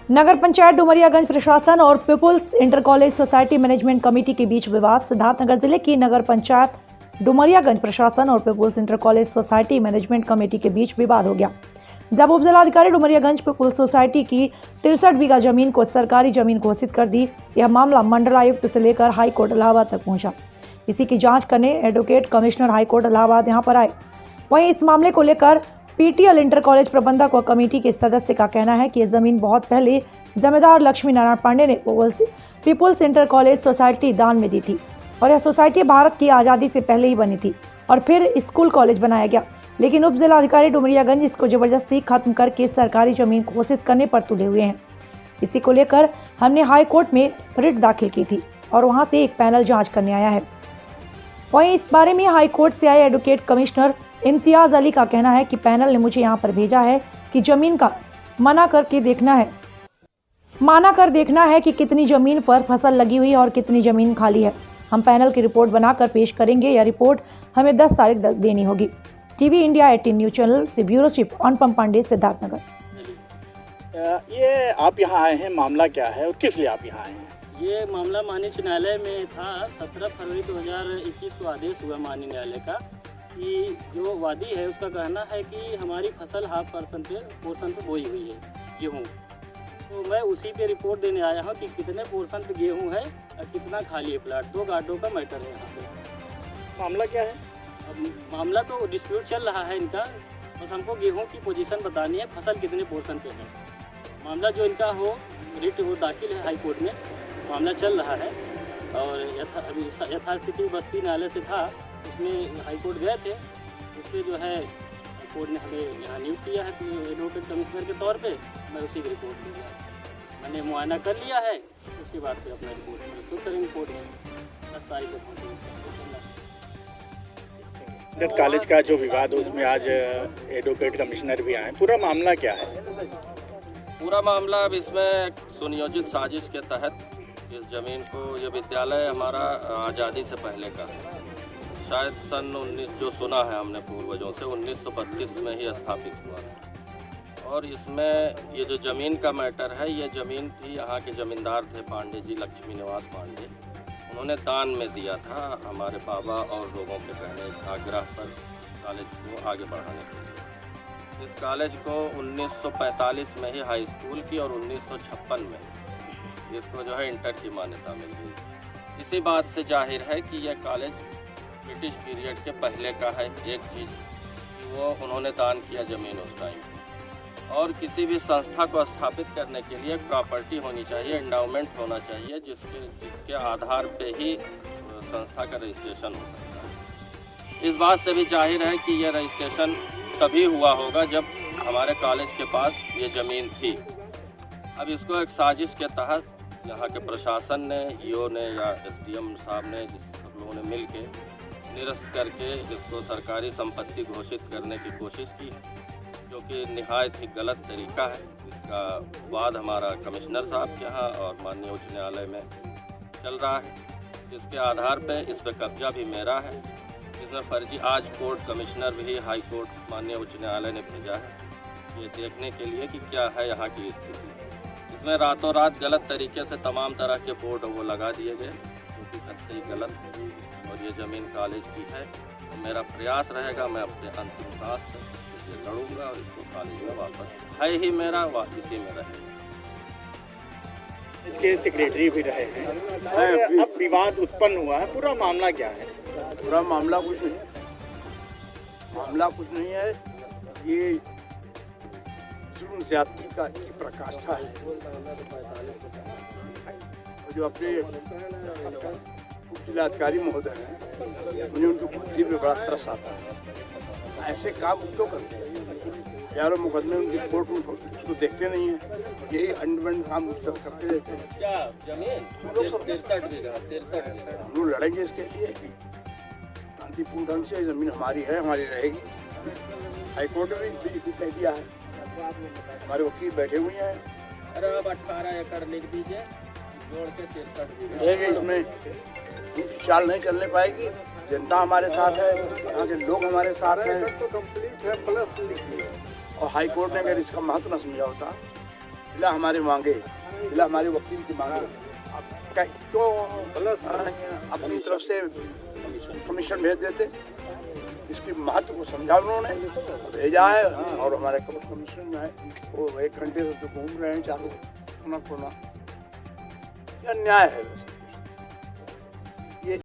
नगर पंचायत डुमरियागंज प्रशासन और people's inter college society management committee के बीच विवाद। सिद्धार्थनगर जिले की नगर पंचायत डुमरियागंज प्रशासन और people's inter college society management committee के बीच विवाद हो गया, जब उप जिलाधिकारी डुमरियागंज पीपुल्स सोसाइटी की 63 बीघा जमीन को सरकारी जमीन घोषित कर दी। यह मामला मंडल आयुक्त से लेकर हाई कोर्ट इलाहाबाद तक पहुंचा। इसी की जांच करने advocate commissioner high court Allahabad यहां पर आए। वहीं इस मामले को लेकर पीटीएल इंटर कॉलेज प्रबंधक व कमेटी के सदस्य का कहना है कि यह जमीन बहुत पहले जमींदार लक्ष्मी नारायण पांडे ने पीपुल्स इंटर कॉलेज सोसाइटी दान में दी थी और यह सोसाइटी भारत की आज़ादी से पहले ही बनी थी और फिर स्कूल कॉलेज बनाया गया, लेकिन उप जिलाधिकारी डुमरियागंज इसको जबरदस्ती खत्म करके सरकारी जमीन घोषित करने पर तुले हुए हैं। इसी को लेकर हमने हाई कोर्ट में रिट दाखिल की थी और वहां से एक पैनल जांच करने आया है। वहीं इस बारे में हाई कोर्ट से आए एडवोकेट कमिश्नर इम्तियाज अली का कहना है कि पैनल ने मुझे यहां पर भेजा है कि जमीन का माना कर देखना है कि कितनी जमीन पर फसल लगी हुई है और कितनी जमीन खाली है। हम पैनल की रिपोर्ट बनाकर पेश करेंगे। यह रिपोर्ट हमें 10 तारीख देनी होगी। टीवी इंडिया 18 न्यूज चैनल से ब्यूरो चीफ अनुपम पांडे, सिद्धार्थनगर। ये आप यहाँ आए हैं, मामला क्या है और किस लिए आप यहाँ आए हैं? ये मामला माननीय उच्च न्यायालय में था। 17 फरवरी 2021 को आदेश हुआ माननीय न्यायालय का कि जो वादी है उसका कहना है कि हमारी फसल पोर्शन पे बोई हुई है गेहूँ। तो मैं उसी पे रिपोर्ट देने आया हूँ कि कितने पोर्शन पे गेहूँ है और कितना खाली है प्लाट। 2 गार्डों का मैटर है यहाँ पे। मामला क्या है? अब मामला तो डिस्प्यूट चल रहा है इनका, बस हमको गेहूँ की पोजीशन बतानी है, फसल कितने पोर्शन पे है। मामला जो इनका हो रिट वो दाखिल है हाई कोर्ट में, मामला चल रहा है। और यथास्थिति बस्ती न्यायालय से था, उसमें हाई कोर्ट गए थे। उस पर जो है कोर्ट ने हमें यहाँ नियुक्त किया है एडवोकेट कमिश्नर के तौर पे। मैं उसी की रिपोर्ट दूँगा। मैंने मुआयना कर लिया है, उसके बाद फिर अपना रिपोर्ट प्रस्तुत करेंगे कोर्ट में। 10 तारीख को इंटर कॉलेज का जो विवाद है उसमें आज एडवोकेट कमिश्नर भी आए। पूरा मामला क्या है? पूरा मामला अब इसमें सुनियोजित साजिश के तहत इस ज़मीन को, ये विद्यालय हमारा आज़ादी से पहले का है। शायद सन 19 जो सुना है हमने पूर्वजों से 1932 में ही स्थापित हुआ था। और इसमें ये जो ज़मीन का मैटर है, ये ज़मीन थी, यहाँ के ज़मींदार थे पांडे जी, लक्ष्मी निवास पांडे। उन्होंने दान में दिया था हमारे बाबा और लोगों के कहने आग्रह पर कॉलेज को आगे बढ़ाने के लिए। इस कॉलेज को 1945 में ही हाई स्कूल की और 1956 में इसको जो है इंटर की मान्यता मिल गई। इसी बात से जाहिर है कि यह कॉलेज ब्रिटिश पीरियड के पहले का है। एक चीज़ कि वो उन्होंने दान किया ज़मीन उस टाइम। और किसी भी संस्था को स्थापित करने के लिए एक प्रॉपर्टी होनी चाहिए, एंडाउमेंट होना चाहिए, जिसके आधार पे ही संस्था का रजिस्ट्रेशन हो सकता है। इस बात से भी जाहिर है कि यह रजिस्ट्रेशन तभी हुआ होगा जब हमारे कॉलेज के पास ये ज़मीन थी। अब इसको एक साजिश के तहत यहाँ के प्रशासन ने, ईओ ने या एसडीएम साहब ने, जिस सब लोगों ने मिल के निरस्त करके इसको सरकारी संपत्ति घोषित करने की कोशिश की है, जो कि निहायत ही गलत तरीका है। इसका वाद हमारा कमिश्नर साहब के यहाँ और माननीय उच्च न्यायालय में चल रहा है, जिसके आधार पे इस पर कब्जा भी मेरा है। इसमें फर्जी आज कोर्ट कमिश्नर भी हाई कोर्ट माननीय उच्च न्यायालय ने भेजा है ये देखने के लिए कि क्या है यहाँ की स्थिति। इसमें रातों रात गलत तरीके से तमाम तरह के बोर्ड वो लगा दिए गए, जो कि कतई गलत है और ये ज़मीन कॉलेज की है। तो मेरा प्रयास रहेगा, मैं अपने अंतिम सांस तक ये लड़ूंगा और इसको कॉलेज में वापस है ही मेरा, इसी में रहेगा। इसके सेक्रेटरी भी रहे हैं। अब विवाद उत्पन्न हुआ है, पूरा मामला क्या है? पूरा मामला कुछ नहीं है। ये जुर्म ज़्यादती की प्रकाष्ठा है। जो अपने उप जिलाधिकारी महोदय हैं, उन्हें उनकी बुद्धि पे बड़ा तरस आता है। ऐसे काम क्यों करते हैं? यारों मुकदमे उनकी कोर्ट में उसको देखते नहीं है, यही अंडरमेंट काम सब करते रहते हैं। क्या जमीन? हम लोग लड़ेंगे इसके लिए शांतिपूर्ण ढंग से। ज़मीन हमारी है, हमारी रहेगी। हाईकोर्ट ने भी कह दिया है, हमारे वकील बैठे हुए हैं। अरे अब 18 एकड़ लिख दीजिए, जोड़ के 63 इसमें चाल नहीं चलने पाएगी। जनता हमारे साथ है, यहाँ के लोग हमारे साथ हैं। और हाई कोर्ट ने अगर इसका महत्व न समझा होता बिला हमारे मांगे, बिला हमारे वकील की मांगे क्यों अपनी तरफ से कमीशन भेज देते। इसकी महत्व को समझा उन्होंने, भेजा है और हमारे कमीशन जो है वो 1 घंटे से तो घूम रहे हैं चारों कोना कोना। यह अन्याय है।